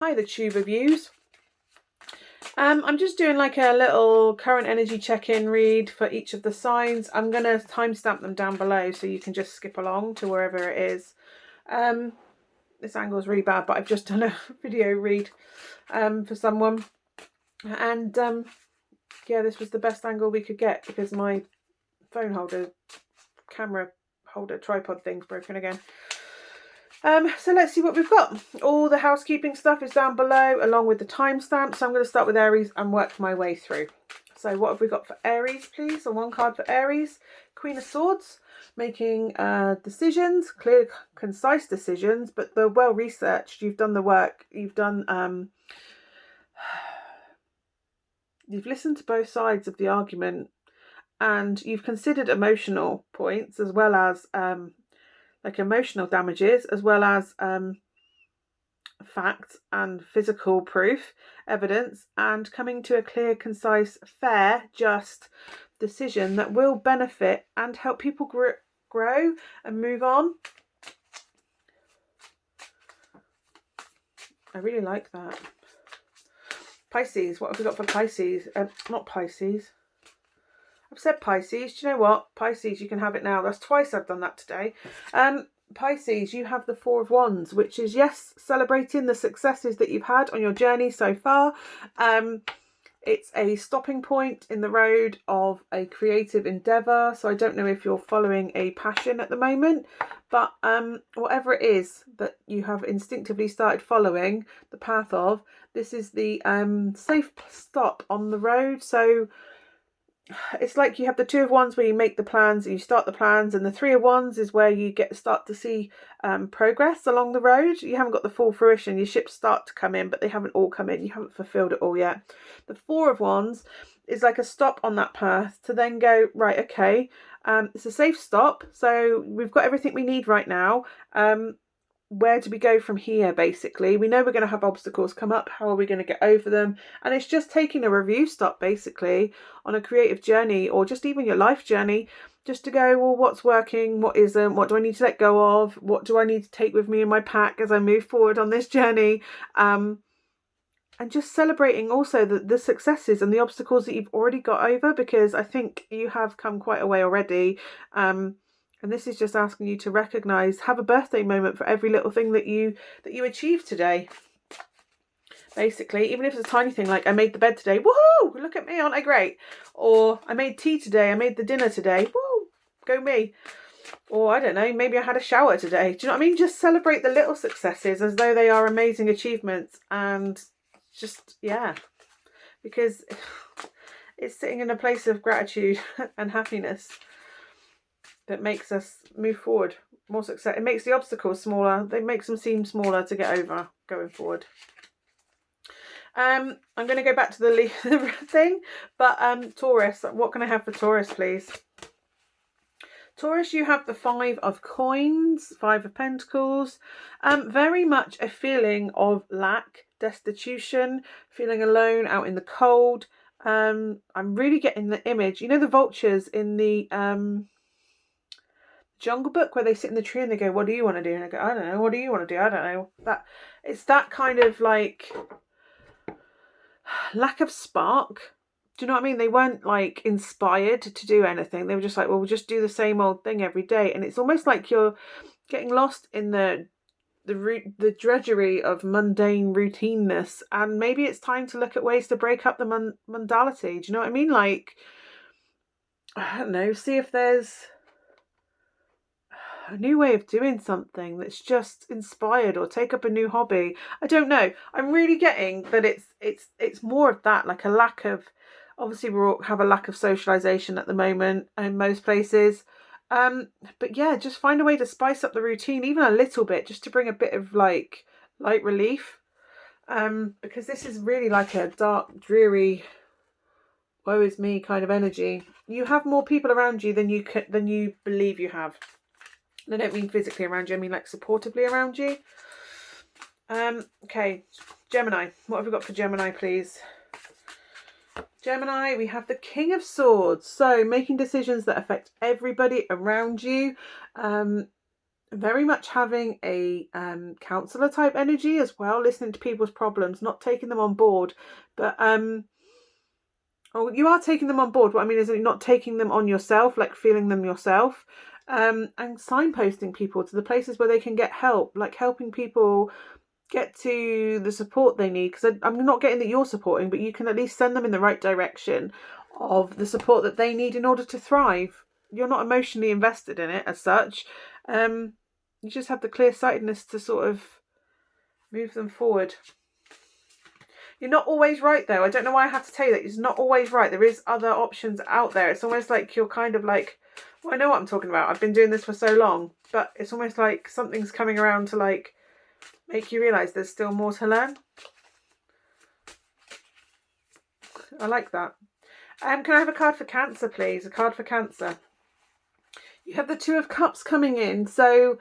Hi, the tube of yous. I'm just doing like a little current energy check-in read for each of the signs. I'm going to timestamp them down below so you can just skip along to wherever it is. This angle is really bad, but I've just done a video read for someone. And yeah, this was the best angle we could get because my phone holder, camera holder, tripod thing's broken again. So let's see what we've got. All the housekeeping stuff is down below along with the timestamp. So I'm going to start with Aries and work my way through. So what have we got for Aries, please? So one card for Aries, Queen of Swords, making decisions, clear, concise decisions, but they're well researched. You've done the work. You've done. You've listened to both sides of the argument, and you've considered emotional points as well as like emotional damages, as well as facts and physical proof, evidence, and coming to a clear, concise, fair, just decision that will benefit and help people grow and move on. I really like that. Pisces, what have we got for Pisces? Not Pisces. I've said Pisces. Do you know what? Pisces, you can have it now. That's twice I've done that today. Pisces, you have the Four of Wands, which is, yes, celebrating the successes that you've had on your journey so far. It's a stopping point in the road of a creative endeavour. So I don't know if you're following a passion at the moment, but whatever it is that you have instinctively started following the path of, this is the safe stop on the road. So it's like you have the Two of Wands where you make the plans and you start the plans, and the Three of Wands is where you start to see progress along the road. You haven't got the full fruition. Your ships start to come in, but they haven't all come in. You haven't fulfilled it all yet. The Four of Wands is like a stop on that path to then go, right, okay, it's a safe stop. So we've got everything we need right now. Where do we go from here, basically? We know we're going to have obstacles come up. How are we going to get over them? And it's just taking a review stop, basically, on a creative journey or just even your life journey, just to go, well, what's working? What isn't? What do I need to let go of? What do I need to take with me in my pack as I move forward on this journey? And just celebrating also the successes and the obstacles that you've already got over, because I think you have come quite a way already. And this is just asking you to recognise, have a birthday moment for every little thing that you achieved today. Basically, even if it's a tiny thing like I made the bed today, woohoo! Look at me, aren't I great? Or I made tea today, I made the dinner today, woo! Go me. Or I don't know, maybe I had a shower today. Do you know what I mean? Just celebrate the little successes as though they are amazing achievements, and just, yeah, because it's sitting in a place of gratitude and happiness that makes us move forward, more success. It makes the obstacles smaller. It makes them seem smaller to get over going forward. I'm going to go back to the thing, but Taurus, what can I have for Taurus, please? Taurus, you have the Five of Coins, Five of Pentacles. Very much a feeling of lack, destitution, feeling alone, out in the cold. I'm really getting the image. You know the vultures in the Jungle Book where they sit in the tree and they go, what do you want to do? And I go, I don't know. What do you want to do? I don't know. That it's that kind of like lack of spark. Do you know what I mean? They weren't like inspired to do anything. They were just like, well, we'll just do the same old thing every day. And it's almost like you're getting lost in the drudgery of mundane routineness. And maybe it's time to look at ways to break up the mundality. Do you know what I mean? Like, I don't know, see if there's a new way of doing something that's just inspired, or take up a new hobby. I don't know. I'm really getting that it's more of that, like a lack of, obviously we all have a lack of socialization at the moment in most places. But yeah, just find a way to spice up the routine even a little bit, just to bring a bit of like light relief. Because this is really like a dark, dreary, woe is me kind of energy. You have more people around you than you believe you have. I don't mean physically around you, I mean like supportively around you. Okay, Gemini. What have we got for Gemini, please? Gemini, we have the King of Swords. So making decisions that affect everybody around you. very much having a counselor type energy as well, listening to people's problems, not taking them on board, but you are taking them on board. What I mean is not taking them on yourself, like feeling them yourself, and signposting people to the places where they can get help, like helping people get to the support they need, because I'm not getting that you're supporting, but you can at least send them in the right direction of the support that they need in order to thrive. You're not emotionally invested in it as such. You just have the clear-sightedness to sort of move them forward. You're not always right, though. I don't know why I have to tell you that. It's not always right. There is other options out there. It's almost like you're kind of like, well, I know what I'm talking about. I've been doing this for so long. But it's almost like something's coming around to like make you realise there's still more to learn. I like that. Can I have a card for Cancer, please? A card for Cancer. You have the Two of Cups coming in. So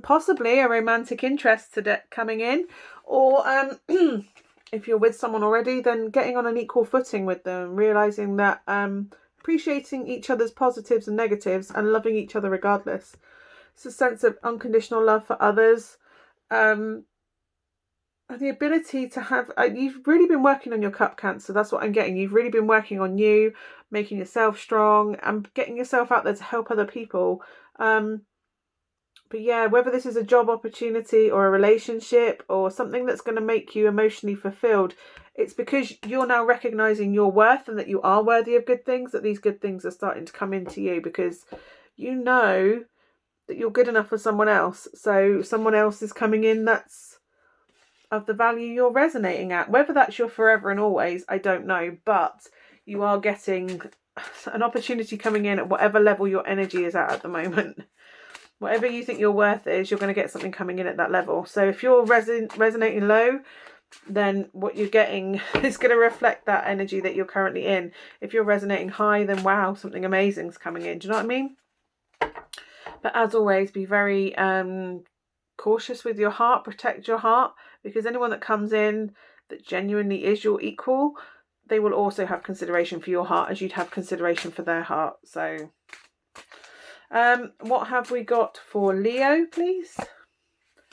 possibly a romantic interest coming in. Or if you're with someone already, then getting on an equal footing with them. Realising that appreciating each other's positives and negatives and loving each other regardless. It's a sense of unconditional love for others. And the ability to have, you've really been working on your cup, Cancer. That's what I'm getting. You've really been working on you, making yourself strong and getting yourself out there to help other people. But yeah, whether this is a job opportunity or a relationship or something that's going to make you emotionally fulfilled, it's because you're now recognizing your worth and that you are worthy of good things, that these good things are starting to come into you because you know that you're good enough for someone else. So someone else is coming in that's of the value you're resonating at. Whether that's your forever and always, I don't know, but you are getting an opportunity coming in at whatever level your energy is at the moment. Whatever you think your worth is, you're going to get something coming in at that level. So if you're resonating low, then what you're getting is going to reflect that energy that you're currently in. If you're resonating high, then wow, something amazing is coming in. Do you know what I mean? But as always, be very cautious with your heart. Protect your heart, because anyone that comes in that genuinely is your equal, they will also have consideration for your heart as you'd have consideration for their heart. So what have we got for Leo, please?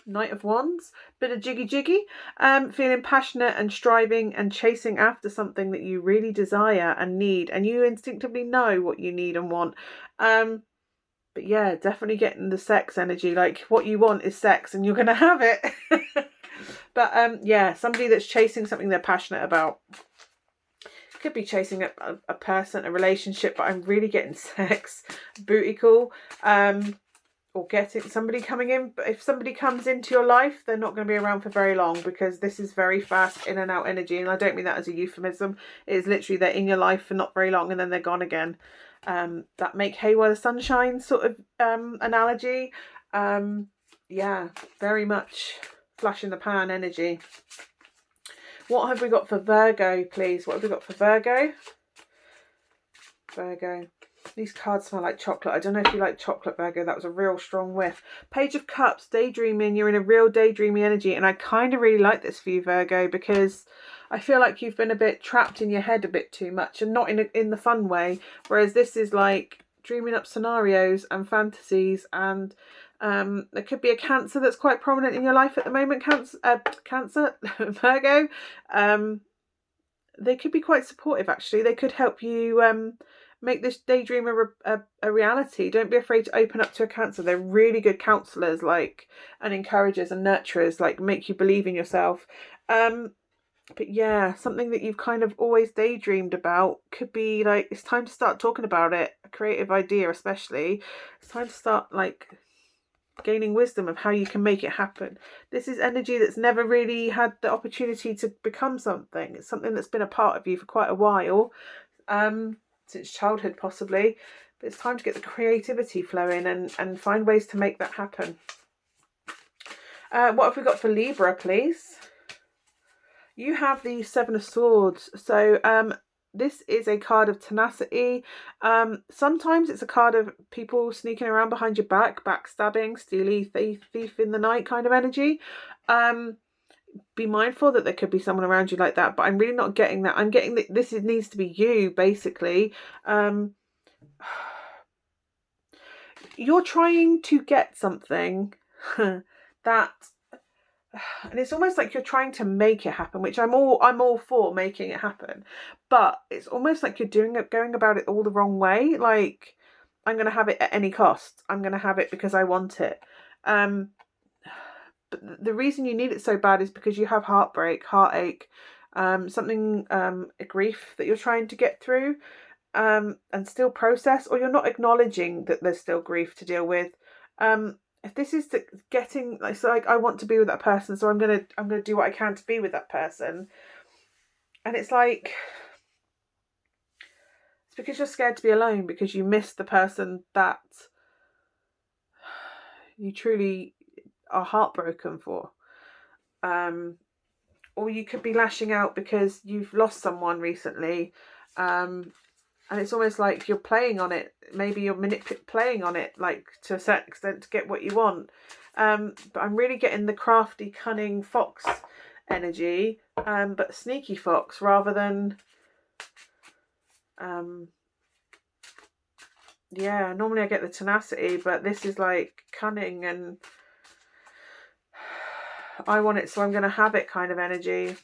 Knight of Wands. Bit of jiggy. Feeling passionate and striving and chasing after something that you really desire and need, and you instinctively know what you need and want. But yeah, definitely getting the sex energy. Like what you want is sex and you're going to have it. But yeah, somebody that's chasing something they're passionate about. Could be chasing a person, a relationship, but I'm really getting sex. Booty call. Or getting somebody coming in. But if somebody comes into your life, they're not going to be around for very long, because this is very fast in and out energy. And I don't mean that as a euphemism. It is literally they're in your life for not very long and then they're gone again. That make hay while the sun shines sort of analogy. Yeah, very much flash in the pan energy. What have we got for Virgo, please? What have we got for Virgo? Virgo. These cards smell like chocolate. I don't know if you like chocolate, Virgo. That was a real strong whiff. Page of Cups, daydreaming. You're in a real daydreamy energy. And I kind of really like this for you, Virgo, because I feel like you've been a bit trapped in your head a bit too much, and not in the fun way. Whereas this is like dreaming up scenarios and fantasies, and there could be a Cancer that's quite prominent in your life at the moment. Cancer, Virgo. They could be quite supportive, actually. They could help you make this daydream a reality. Don't be afraid to open up to a Cancer. They're really good counsellors, like, and encouragers and nurturers, like make you believe in yourself. But yeah, something that you've kind of always daydreamed about could be like, it's time to start talking about it. A creative idea, especially. It's time to start like gaining wisdom of how you can make it happen. This is energy that's never really had the opportunity to become something. It's something that's been a part of you for quite a while, since childhood possibly. But it's time to get the creativity flowing and find ways to make that happen. What have we got for Libra, please? You have the Seven of Swords. So this is a card of tenacity. Sometimes it's a card of people sneaking around behind your back, backstabbing, steely thief in the night kind of energy. Be mindful that there could be someone around you like that, but I'm really not getting that. I'm getting that this needs to be you, basically. you're trying to get something that, and it's almost like you're trying to make it happen, which I'm all for making it happen, but it's almost like you're going about it all the wrong way. Like, I'm going to have it at any cost. I'm going to have it because I want it. But the reason you need it so bad is because you have heartbreak, heartache, something, a grief that you're trying to get through, and still process, or you're not acknowledging that there's still grief to deal with. If this is getting, it's like, I want to be with that person, so I'm gonna do what I can to be with that person, and it's like, it's because you're scared to be alone, because you miss the person that you truly are heartbroken for. Or you could be lashing out because you've lost someone recently, and it's almost like you're playing on it. Maybe you're playing on it, like, to a certain extent, to get what you want. But I'm really getting the crafty, cunning fox energy, but sneaky fox rather than, yeah, normally I get the tenacity, but this is like cunning and I want it, so I'm going to have it kind of energy.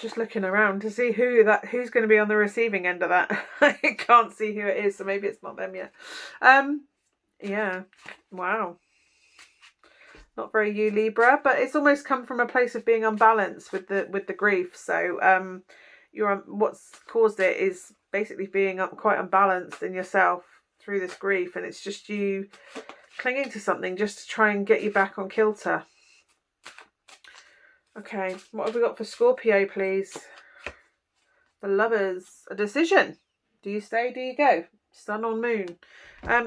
Just looking around to see who's going to be on the receiving end of that. I can't see who it is, so maybe it's not them yet. Yeah, wow, not very you, Libra, but it's almost come from a place of being unbalanced with the grief. So what's caused it is basically being quite unbalanced in yourself through this grief, and it's just you clinging to something just to try and get you back on kilter. Okay, what have we got for Scorpio, please? The Lovers. A decision. Do you stay? Do you go? Sun or moon?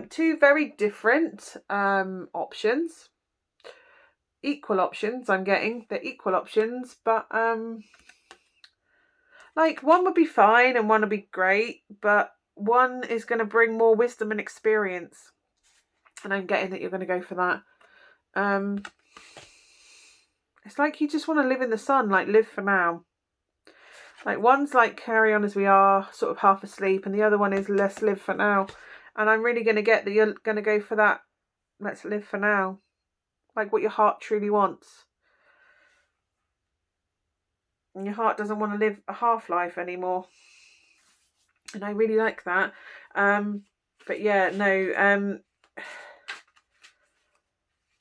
Two very different options. Equal options, I'm getting. They're equal options, but like, one would be fine and one would be great, but one is going to bring more wisdom and experience. And I'm getting that you're going to go for that. It's like you just want to live in the sun, like, live for now. Like, one's like, carry on as we are, sort of half asleep, and the other one is, let's live for now. And I'm really going to get that you're going to go for that, let's live for now. Like, what your heart truly wants. And your heart doesn't want to live a half life anymore. And I really like that. But yeah, no,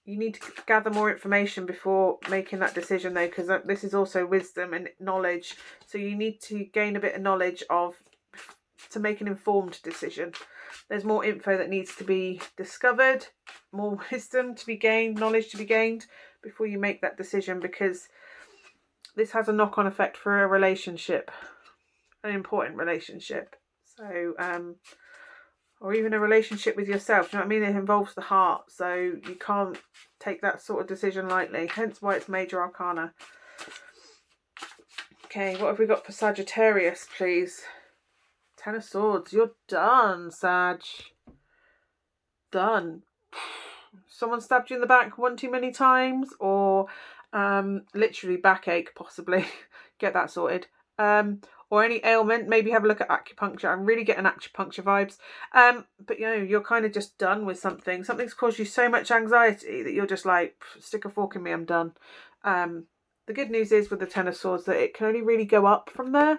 you need to gather more information before making that decision, though, because this is also wisdom and knowledge. So you need to gain a bit of knowledge to make an informed decision. There's more info that needs to be discovered, more wisdom to be gained, knowledge to be gained before you make that decision, because this has a knock-on effect for a relationship, an important relationship. So, or even a relationship with yourself. Do you know what I mean? It involves the heart, so you can't take that sort of decision lightly. Hence why it's major arcana. Okay, what have we got for Sagittarius, please? Ten of Swords. You're done, Sag. Done. Someone stabbed you in the back one too many times, or literally backache, possibly. Get that sorted. Or any ailment, maybe have a look at acupuncture. I'm really getting acupuncture vibes. But you're kind of just done with something. Something's caused you so much anxiety that you're just like, stick a fork in me, I'm done. The good news is with the Ten of Swords that it can only really go up from there.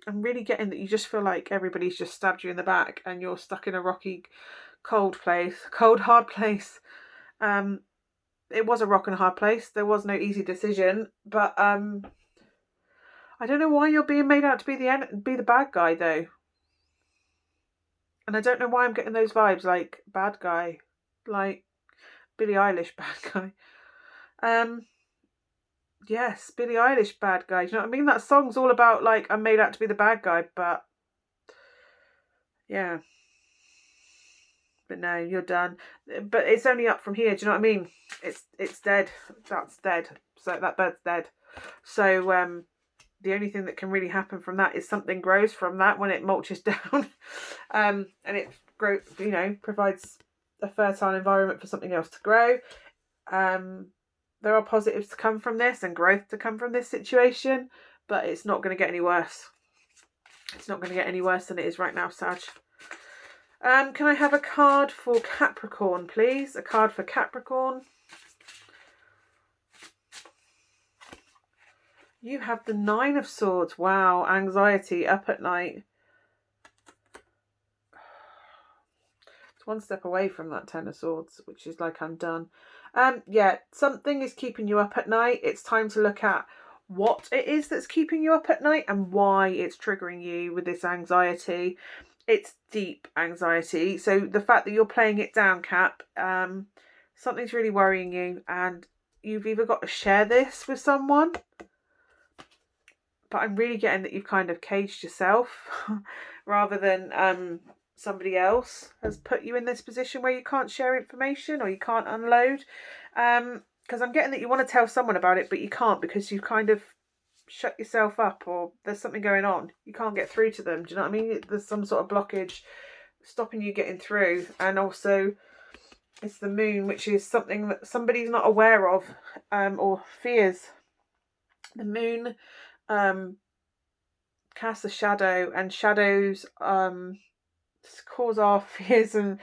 I'm really getting that you just feel like everybody's just stabbed you in the back and you're stuck in a rocky, cold, hard place. It was a rock and a hard place. There was no easy decision, but I don't know why you're being made out to be the bad guy, though. And I don't know why I'm getting those vibes, like bad guy, like Billie Eilish bad guy. Yes, Billie Eilish bad guy. Do you know what I mean? That song's all about, like, I'm made out to be the bad guy, but yeah. But no, you're done. But it's only up from here. Do you know what I mean? It's dead. That's dead. So that bird's dead. So the only thing that can really happen from that is something grows from that when it mulches down, and it provides a fertile environment for something else to grow. There are positives to come from this and growth to come from this situation, but it's not going to get any worse. It's not going to get any worse than it is right now, Sag. Can I have a card for Capricorn, please? A card for Capricorn. You have the 9 of Swords. Wow, anxiety, up at night. It's one step away from that 10 of Swords, which is like, I'm done. Yeah, something is keeping you up at night. It's time to look at what it is that's keeping you up at night and why it's triggering you with this anxiety. It's deep anxiety. So the fact that you're playing it down, Cap, something's really worrying you, and you've either got to share this with someone, but I'm really getting that you've kind of caged yourself rather than somebody else has put you in this position where you can't share information or you can't unload. Because I'm getting that you want to tell someone about it, but you can't because you've kind of shut yourself up, or there's something going on. You can't get through to them. Do you know what I mean? There's some sort of blockage stopping you getting through. And also it's the moon, which is something that somebody's not aware of or fears. The moon casts a shadow, and shadows cause our fears and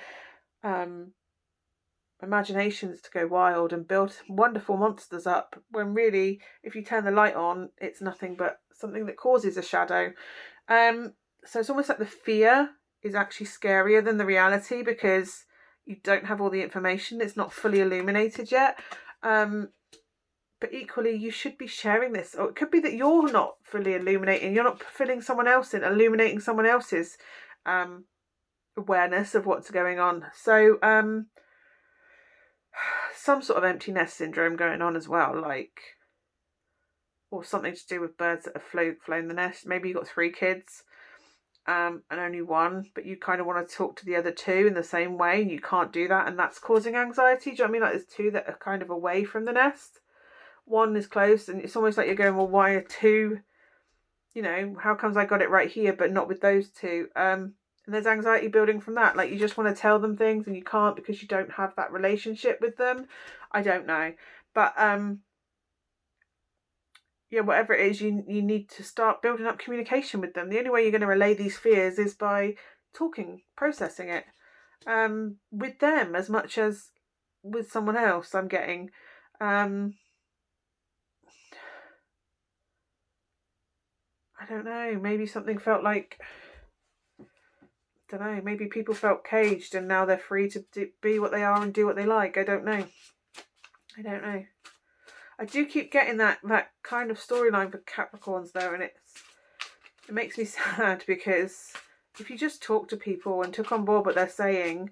imaginations to go wild and build wonderful monsters up, when really, if you turn the light on, it's nothing but something that causes a shadow. So it's almost like the fear is actually scarier than the reality, because you don't have all the information. It's not fully illuminated yet. But equally, you should be sharing this. Or it could be that you're not fully illuminating. You're not filling someone else in, illuminating someone else's awareness of what's going on. So some sort of empty nest syndrome going on as well, like, or something to do with birds that have flown the nest. Maybe you've got 3 kids and only one, but you kind of want to talk to the other 2 in the same way, and you can't do that, and that's causing anxiety. Do you know what I mean? Like, there's 2 that are kind of away from the nest. 1 is close, and it's almost like you're going, well, why are 2, you know, how comes I got it right here but not with those 2? And there's anxiety building from that. Like, you just want to tell them things and you can't because you don't have that relationship with them. I don't know. But yeah, whatever it is, you need to start building up communication with them. The only way you're going to relay these fears is by talking, processing it with them as much as with someone else. I'm getting I don't know, maybe something felt like, maybe people felt caged and now they're free to be what they are and do what they like. I don't know. I do keep getting that kind of storyline for Capricorns though, and it makes me sad, because if you just talk to people and took on board what they're saying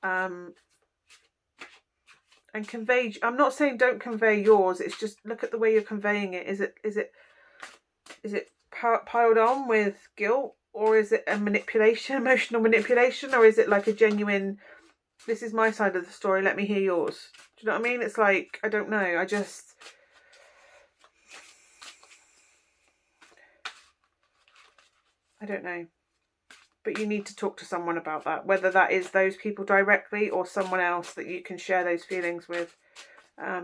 and convey, I'm not saying don't convey yours, it's just look at the way you're conveying it. Is it piled on with guilt, or is it a manipulation, emotional manipulation, or is it like a genuine, this is my side of the story, let me hear yours? Do you know what I mean? It's like, I don't know, I don't know. But you need to talk to someone about that, whether that is those people directly or someone else that you can share those feelings with,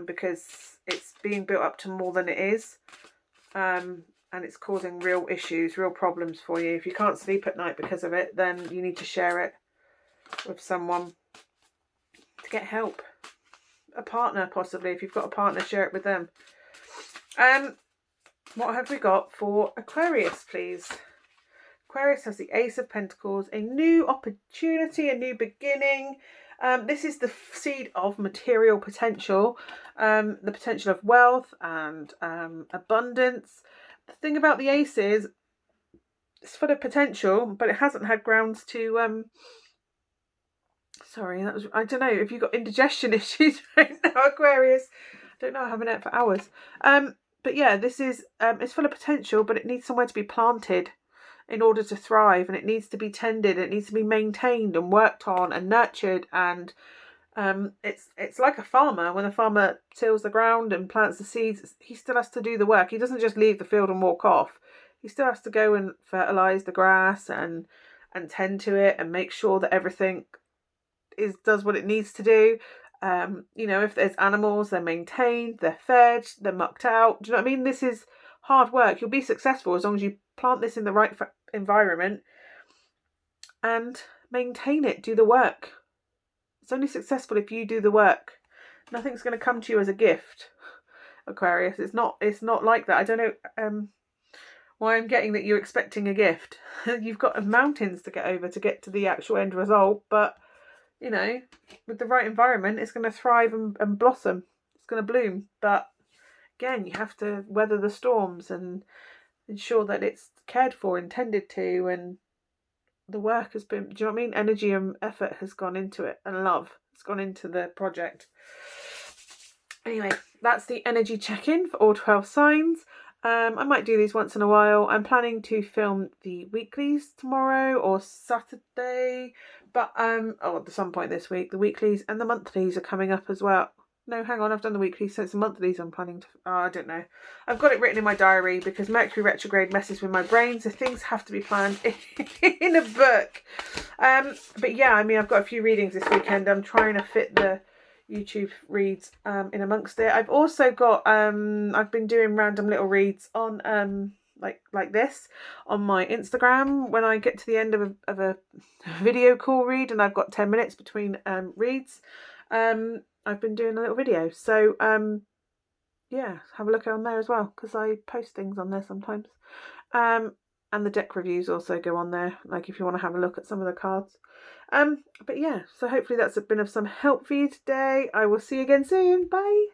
because it's being built up to more than it is. And it's causing real issues, real problems for you. If you can't sleep at night because of it, then you need to share it with someone to get help. A partner, possibly. If you've got a partner, share it with them. What have we got for Aquarius, please? Aquarius has the Ace of Pentacles, a new opportunity, a new beginning. This is the seed of material potential, the potential of wealth and abundance. The thing about the Ace is it's full of potential, but it hasn't had grounds to I don't know if you've got indigestion issues right now, Aquarius. I don't know, I haven't ate for hours. But yeah, this is it's full of potential, but it needs somewhere to be planted in order to thrive, and it needs to be tended, it needs to be maintained and worked on and nurtured, and it's like a farmer. When a farmer tills the ground and plants the seeds, he still has to do the work. He doesn't just leave the field and walk off. He still has to go and fertilize the grass and tend to it and make sure that everything does what it needs to do. You know, if there's animals, they're maintained, they're fed, they're mucked out. Do you know what I mean? This is hard work. You'll be successful as long as you plant this in the right environment and maintain it, do the work. It's only successful if you do the work. Nothing's going to come to you as a gift, Aquarius. It's not like that. I don't know why I'm getting that you're expecting a gift. You've got mountains to get over to get to the actual end result, but you know, with the right environment, it's going to thrive and blossom. It's going to bloom. But again, you have to weather the storms and ensure that it's cared for, intended to, and the work has been, do you know what I mean? Energy and effort has gone into it, and love has gone into the project. Anyway, that's the energy check-in for all 12 signs. I might do these once in a while. I'm planning to film the weeklies tomorrow or Saturday, but at some point this week. The weeklies and the monthlies are coming up as well. No, hang on, I've done the weeklies, since the monthlies I'm planning to... I don't know. I've got it written in my diary because Mercury retrograde messes with my brain, so things have to be planned in a book. But yeah, I mean, I've got a few readings this weekend. I'm trying to fit the YouTube reads in amongst it. I've also got I've been doing random little reads on like this on my Instagram when I get to the end of a video call read and I've got 10 minutes between reads. I've been doing a little video, so yeah, have a look on there as well because I post things on there sometimes. And the deck reviews also go on there, like if you want to have a look at some of the cards. But yeah, so hopefully that's been of some help for you today. I will see you again soon. Bye.